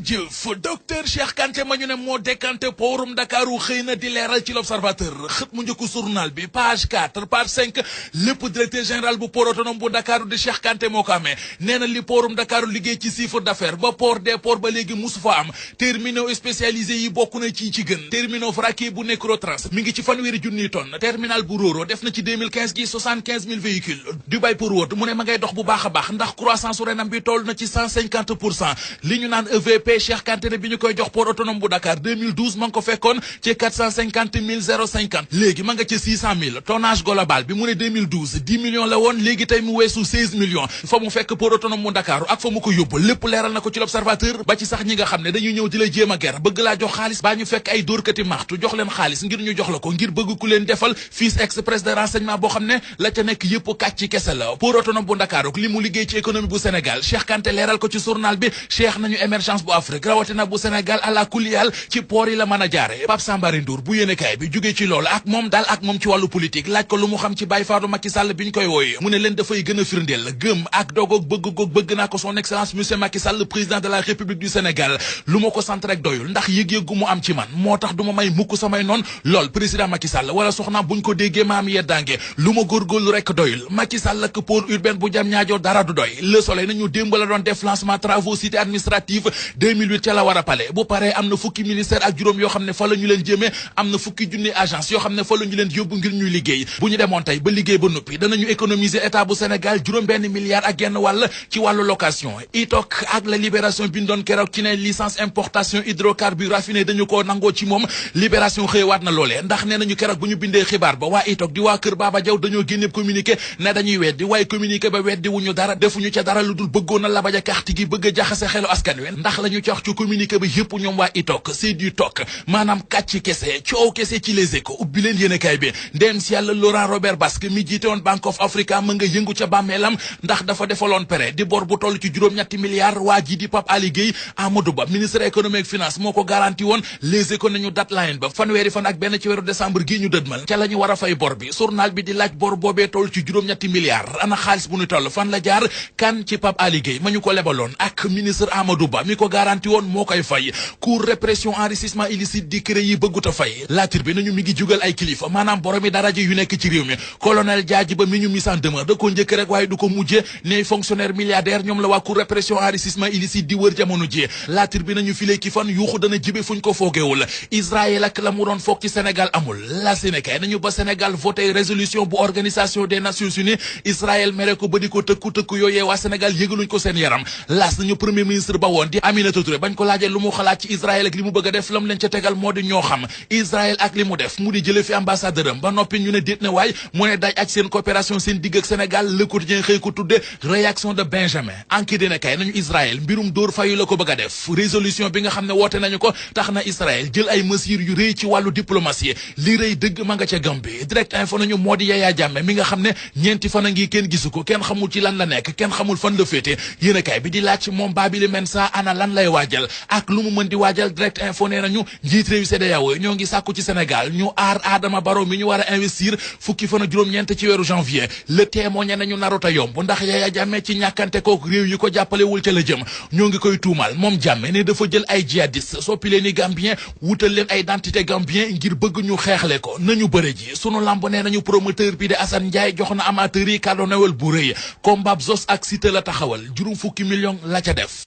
jëf docteur Cheikh Kanté ma ñu ne moo décanté poorum Ndakaaru xëy na di leeral ci l'Observateur xët mu njëkku journal bi page 4 page 5 lépp directeur général bu port autonome bu Ndakaaru di Cheikh Kanté moo ko amee nee na li poorum Ndakaaru liggéey ci chiffre d'affaires ba port des ports ba léegi musu fa am terminaux spécialisés yi bokk na ci gën terminaux vraquier bu Necrotrans mi ngi ci fanweeri junniy tonnes terminal bu Roro def na ci 2015 gi 75 000 véhicules Dubai Port World mu ne ma ngay dox bu baax a baax ndax croissance renam bi toll na ci 150% li ñu naan EVP Cheikh Kanté ne bi ñu koy jox port autonome bu Dakar 2012 ma ngi ko fekkoon ci 450 050 léegi ma nga ci 600 000 tonnage global bi mu ne 2012 10 millions la woon léegi tey mu weesu 16 millions fa mu fekk port autonome bu Dakar ak fa mu ko yóbbu lépp leeral na ko ci l'Observateur ba ci sax ñi nga xam ne dañuy ñëw di la jéem a ger bëgg laa jox xaalis baa ñu fekk ay dóorkati maxtu jox leen xaalis ngir ñu jox la ko ngir bëgg ku leen defal fiche express de renseignement boo xam ne la ca nekk yëpp kàcc kese la port autonome bu Dakar ak li mu liggéey ci économie bu Sénégal Cheikh Kanté leeral ko ci journal bi Cheikh nañu émergence bu Afrique rawatina bu Sénégal àla kuliyal ci port yi la mën a jaare Pape Sambari Ndour bu yéenekaay bi jógee ci loolu ak moom daal ak moom ci wàllu politique laaj ko lu mu xam ci Baye Fadou Macky Sall bi ñu koy wooye mu ne leen dafay gën a firndeel gëm ak dogoog bëgg naa ko son excellence monsieur Macky Sall président de la République du Sénégal lu ma ko sant rek doyul ndax yëg-yëg gu mu am ci man moo tax du ma may mukk samay noon lool président Macky Sall wala soxnaam buñ ko déggee ma am yeddaange lu ma góorgóorlu rek doyul Macky Sall ak port urbain bu Diamniadio dara du doy Le Soleil nañu démb la doon def lancement travaux cité administrative 2008 ca la war a pale bu paree am na fukki ministère ak juróom yoo xam ne fa la ñu leen jëmee am na fukki junni agence yoo xam ne fa la ñu leen yóbbu ngir ñuy liggéey bu ñu demoon tey ba liggéey ba noppi danañu économiser état bu Sénégal juróom-benn milliard ak genn wàll ci wàllu location itok ak la libération bi ñu doon keroog ci ne licence importation hydrocarbures raffinés dañu ko nangoo ci moom libération xëyewaat na loolee ndax nee nañu keroog bu ñu bindee xibaar ba waa itok di waa kër Baba Diaw dañoo génne communiqué ne dañuy weddi waaye communiqué ba weddi wuñu dara defuñu ca dara lu dul bëggoon a labaja carte gi bëgg a jaxase xelu askan wi ndax la ñu ci wax ci communiqué ba yëpp ñoom waa itok c'est du tok maanaam kàcc kese coow kese ci Les Échos ubbi leen yéenekaay bi ndem si yàlla Laurent Robert Basque mi jiite woon Bank of Africa ma nga yëngu ca bàmmeelam ndax dafa defaloon prêt di bor bu toll ci juróom-ñetti milliards waa ji di Pape Ali Gueye Amadou Ba ministre économique finance moo ko garanti woon Les Échos nañu deadline ba fanweeri fan ak benn ci weeru décembre gi ñu dëdmal ca la ñu war a fay bor bi journal bi di laaj bor boobee toll ci juróom-ñetti milliards ana xaalis bu ñu toll fan la jaar kan ci Pape Ali Gueye ma ñu ko lebaloon ak ministre Amadou Ba mi ko garanti woon moo koy fay cour répression enrichissement illicite di cré yi bëggut a fay laatir bi nañu mi ngi jugal ay kilifa maanaam boromi daraja yu nekk ci réew mi colonel Diadji Ba mi ñu mise en demeure da ko njëkk rek waaye du ko mujje ne fonctionnaire milliardaire ñoom la waa cour répression enrichissement illicite di wër jamono ji laatir bi nañu filee ki fan yuuxu dana jibe fuñ ko foogeewul Israël ak la mu doon foog ci Sénégal amul la Sénégal nañu ba Sénégal voté résolution bu organisation des Nations Unies Israël mere ko ba di ko tëkku yooyee waa Sénégal yëgaluñ ko seen yaram laas nañu premier ministre ba woon di Aminata Touré bañ ko laajee lu mu xalaat ci Israël ak li mu bëgg a def lam leen ca tegal moo di ñoo xam Israël ak li mu def mu di jële fi ambassadeur am ba noppi ñu ne déet ne waay mu ne daj ak seen coopération seen digg ak Sénégal Le Quotidien xëy ko tudde réaction de Benjamin enquête dina kay nañu Israël mbirum dóor fayu la ko bëgg a def résolution bi nga xam ne woote nañu ko tax na Israël jël ay mesures yu rëy ci wàllu diplomatie li rëy dëgg ma nga ca Gambie direct info nañu moo di Yaya Jammeh mi nga xam ne ñeenti fan a ngi kenn gisu ko kenn xamul ci lan la nekk kenn xamul fan la féete yéenekaay bi di laaj moom Babili Mensa ana lan lay waajal ak lu mu mën di waajal direct info nee nañu njiit réew CEDEAO ñoo ngi sàkku ci Sénégal ñu aar Adama Barrow mi ñu war a investir fukki fan ak juróom-ñeent ci weeru janvier Le Témoin nañu naruta yomb ndax Yaya Jammeh ci ñàkkante kook réew yi ko jàppalewul ca la jëm ñoo ngi koy tuumal moom Jammeh ne dafa jël ay djihadiste soppi leen i Gambien wutal leen ay identité Gambien ngir bëgg ñu xeexle ko nañu bëre ji sunu lamb nee nañu promoteur bi de Assane Ndiaye jox na amateur yi cadeau Noël bu rëy combat Zos ak Siteu la taxawal juróom fukki million la ca def